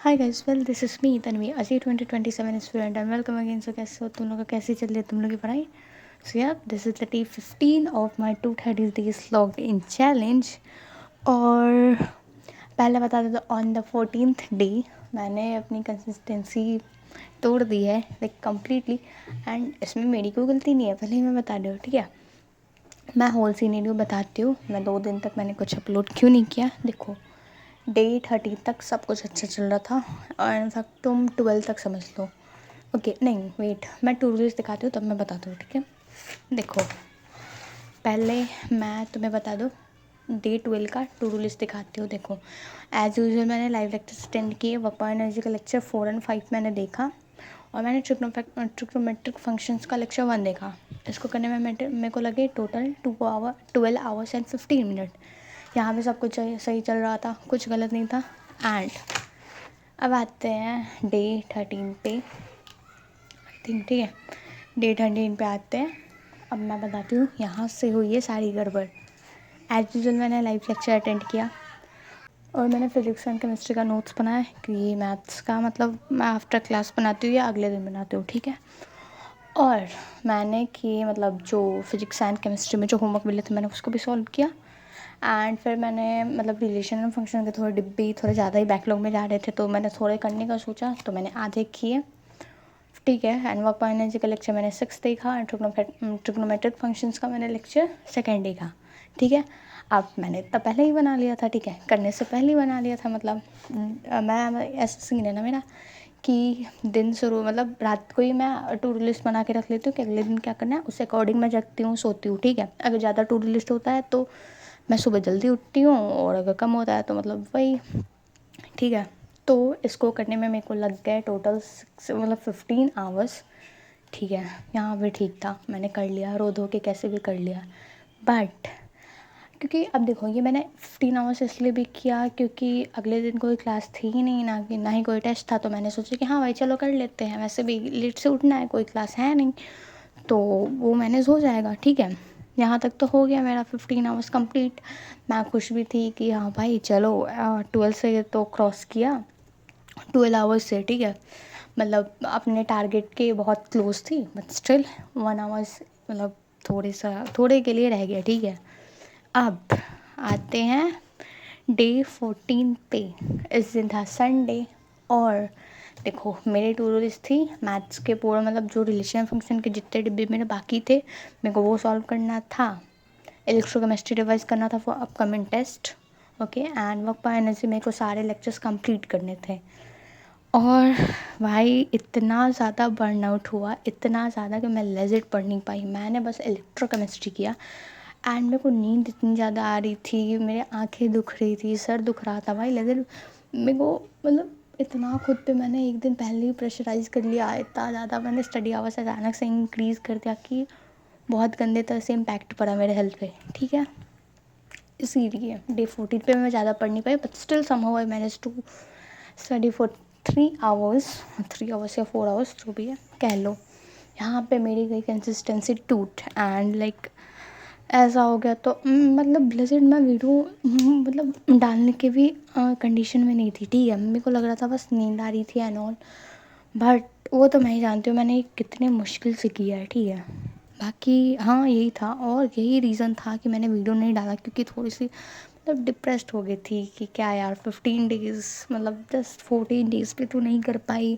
Hi guys, well this is me Tanvi अजी 2027 student and welcome again. सो कैसे हो तुम लोग? कैसी चल रही है तुम लोग की पढ़ाई? सो या this is the day 15 of my 230 days log in challenge. और पहले बता दें तो ऑन द 14th डे मैंने अपनी कंसिस्टेंसी तोड़ दी है लाइक कम्प्लीटली। एंड इसमें मेरी कोई गलती नहीं है, पहले ही मैं बता रही हूँ, ठीक है। मैं होल सीनेरियो बताती हूँ। मैं 2 दिन तक मैंने कुछ अपलोड क्यों नहीं किया। देखो, डे 30 तक सब कुछ अच्छा चल रहा था और इनफैक्ट तुम 12 तक समझ लो। ओके नहीं वेट, मैं टू डू लिस्ट दिखाती हूँ तब मैं बताती हूँ, ठीक है। देखो, पहले मैं तुम्हें बता दूँ, डे 12 का टू डू लिस्ट दिखाती हूँ। देखो, एज़ यूजुअल मैंने लाइव लेक्चर अटेंड किए। वर्क एनर्जी का लेक्चर 4 और 5 मैंने देखा और मैंने ट्रिग्नोमेट्रिक फंक्शंस का लेक्चर 1 देखा। इसको करने में मेरे को लगे टोटल 12 आवर्स एंड 15 मिनट। यहाँ पे सब कुछ सही चल रहा था, कुछ गलत नहीं था। एंड अब आते हैं डे 13 पे, ठीक है। डे 13 पे आते हैं। अब मैं बताती हूँ यहाँ से हुई है सारी गड़बड़। एज यूजुअल मैंने लाइव लेक्चर अटेंड किया और मैंने फिजिक्स एंड केमिस्ट्री का नोट्स बनाया कि ये मैथ्स का मतलब मैं आफ्टर क्लास बनाती हूँ या अगले दिन बनाती हूँ, ठीक है। और मैंने किए मतलब जो फिजिक्स एंड केमिस्ट्री में जो होमवर्क मिले थे मैंने उसको भी सॉल्व किया। एंड फिर मैंने मतलब रिलेशन एंड फंक्शन के थोड़े डिब्बे थोड़े ज़्यादा ही बैकलॉग में जा रहे थे तो मैंने थोड़े करने का सोचा तो मैंने आधे किए, ठीक है। एंड वर्क एनर्जी का लेक्चर मैंने 6 देखा एंड ट्रिग्नोमेट्रिक फंक्शंस का मैंने लेक्चर 2 देखा, ठीक है। अब मैंने इतना पहले ही बना लिया था, ठीक है, करने से पहले ही बना लिया था। मतलब मैं ऐसा सीन है ना मेरा कि दिन शुरू मतलब रात को ही मैं टू डू लिस्ट बना के रख लेती हूँ कि अगले दिन क्या करना है, उस अकॉर्डिंग मैं जगती हूँ, सोती हूँ, ठीक है। अगर ज़्यादा टू डू लिस्ट होता है तो मैं सुबह जल्दी उठती हूँ और अगर कम होता है तो मतलब वही, ठीक है। तो इसको करने में मेरे को लग गए टोटल 15 आवर्स, ठीक है। यहाँ पे ठीक था, मैंने कर लिया, रो धो के कैसे भी कर लिया। बट क्योंकि अब देखो ये मैंने 15 आवर्स इसलिए भी किया क्योंकि अगले दिन कोई क्लास थी ही नहीं, ना ही कोई टेस्ट था। तो मैंने सोचा कि हाँ भाई चलो कर लेते हैं, वैसे भी लेट से उठना है, कोई क्लास है नहीं तो वो मैनेज हो जाएगा, ठीक है। यहाँ तक तो हो गया मेरा 15 आवर्स कंप्लीट। मैं खुश भी थी कि हाँ भाई चलो 12 से तो क्रॉस किया, 12 आवर्स से, ठीक है। मतलब अपने टारगेट के बहुत क्लोज थी बट स्टिल 1 आवर्स मतलब थोड़े के लिए रह गया, ठीक है। अब आते हैं डे 14 पे। इस दिन था संडे और देखो मेरे टू डू लिस्ट थी मैथ्स के पूरा मतलब जो रिलेशन फंक्शन के जितने डिब्बे मेरे बाकी थे मेरे को वो सॉल्व करना था। इलेक्ट्रोकेमिस्ट्री रिवाइज करना था for upcoming test, okay. And work by energy मेरे को सारे लेक्चर्स कंप्लीट करने थे। और भाई इतना ज़्यादा बर्नआउट हुआ, इतना ज़्यादा कि मैं लेजिट पढ़ नहीं पाई। मैंने बस इलेक्ट्रोकेमिस्ट्री किया एंड मेरे को नींद इतनी ज़्यादा आ रही थी, मेरे आंखें दुख रही थी, सर दुख रहा था भाई लेजिट। मेरे को मतलब इतना खुद पे मैंने एक दिन पहले ही प्रेशराइज़ कर लिया, इतना ज़्यादा मैंने स्टडी आवर्स अचानक से इंक्रीज़ कर दिया कि बहुत गंदे तरह से इम्पैक्ट पड़ा मेरे हेल्थ पे, ठीक है। इसीलिए डे 14 पे मैं ज़्यादा पढ़ नहीं पाई but still somehow I manage to study for 3 hours, 3 hours या 4 आवर्स जो भी है कह लो। यहाँ पे मेरी गई कंसिस्टेंसी टूट एंड लाइक ऐसा हो गया तो मतलब ब्लेजेड मैं वीडियो मतलब डालने के भी कंडीशन में नहीं थी, ठीक है। मेरे को लग रहा था बस नींद आ रही थी एंड ऑल, बट वो तो मैं ही जानती हूँ मैंने कितने मुश्किल से किया है, ठीक है। बाकी हाँ यही था और यही रीज़न था कि मैंने वीडियो नहीं डाला क्योंकि थोड़ी सी मतलब डिप्रेस्ड हो गई थी कि क्या यार 15 डेज़ मतलब जस्ट 14 डेज़ पे तो नहीं कर पाई।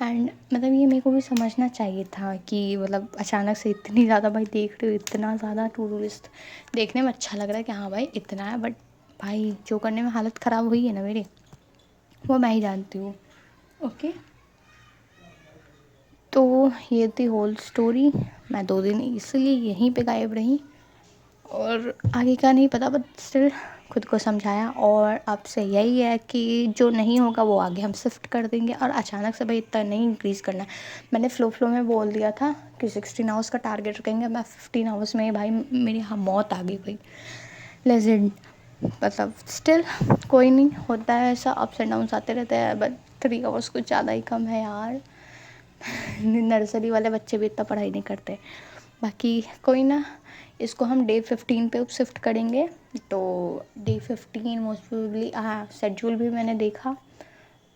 एंड मतलब ये मेरे को भी समझना चाहिए था कि मतलब अचानक से इतनी ज़्यादा भाई देख रहे हो, इतना ज़्यादा टू डू लिस्ट देखने में अच्छा लग रहा है कि हाँ भाई इतना है, बट भाई जो करने में हालत ख़राब हुई है ना मेरी वो मैं ही जानती हूँ, ओके। तो ये थी होल स्टोरी। मैं 2 दिन इसलिए यहीं पे गायब रही और आगे का नहीं पता बट स्टिल खुद को समझाया। और अब से यही है कि जो नहीं होगा वो आगे हम शिफ्ट कर देंगे और अचानक से भाई इतना नहीं इंक्रीज़ करना है। मैंने फ्लो में बोल दिया था कि 16 आवर्स का टारगेट रखेंगे, मैं 15 आवर्स में भाई मेरी हाँ मौत आ गई भाई लेजेंड। मतलब स्टिल कोई नहीं, होता है ऐसा, अप्स एंड डाउन्स आते रहते हैं बट 3 आवर्स कुछ ज़्यादा ही कम है यार। नर्सरी वाले बच्चे भी इतना पढ़ाई नहीं करते। बाकी कोई ना, इसको हम डे 15 पे शिफ्ट करेंगे। तो डे 15 मोस्ट प्रोबेबली हाँ शेड्यूल भी मैंने देखा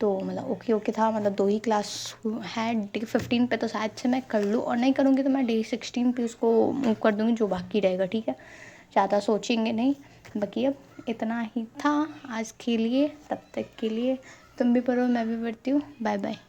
तो मतलब ओके ओके था, मतलब 2 ही क्लास है। डे 15 पे तो शायद से मैं कर लूँ, और नहीं करूँगी तो मैं डे 16 पे उसको मूव कर दूँगी, जो बाकी रहेगा, ठीक है। ज़्यादा सोचेंगे नहीं। बाकी अब इतना ही था आज के लिए, तब तक के लिए तुम भी पढ़ो, मैं भी पढ़ती हूँ। Bye bye.